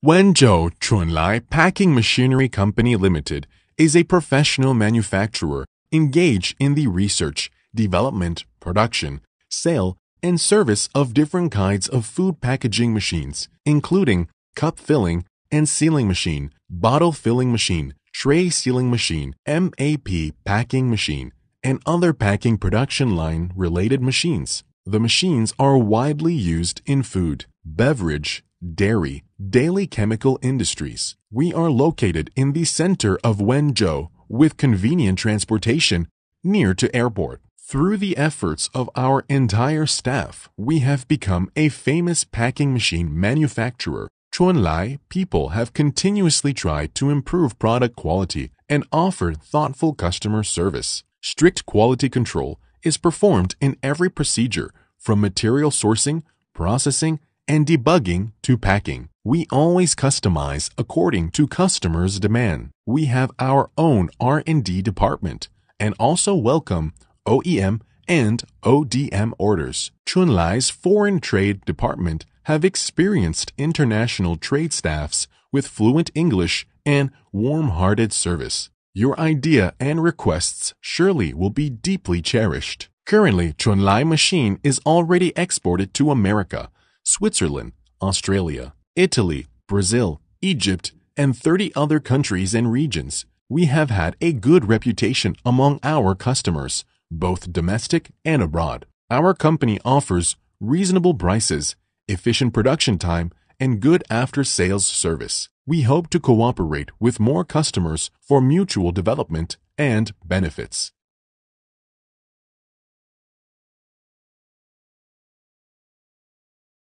Wenzhou Chunlai Packing Machinery Company Limited is a professional manufacturer engaged in the research, development, production, sale, and service of different kinds of food packaging machines, including cup filling and sealing machine, bottle filling machine, tray sealing machine, MAP packing machine, and other packing production line related machines. The machines are widely used in food, beverage, dairy, daily chemical industries. We are located in the center of Wenzhou with convenient transportation near to airport. Through the efforts of our entire staff, we have become a famous packing machine manufacturer. Chunlai people have continuously tried to improve product quality and offer thoughtful customer service. Strict quality control is performed in every procedure, from material sourcing, processing, and debugging to packing. We always customize according to customers' demand. We have our own R&D department and also welcome OEM and ODM orders. Chunlai's foreign trade department have experienced international trade staffs with fluent English and warm-hearted service. Your idea and requests surely will be deeply cherished. Currently, Chunlai machine is already exported to America, Switzerland, Australia, Italy, Brazil, Egypt, and 30 other countries and regions. We have had a good reputation among our customers, both domestic and abroad. Our company offers reasonable prices, efficient production time, and good after-sales service. We hope to cooperate with more customers for mutual development and benefits.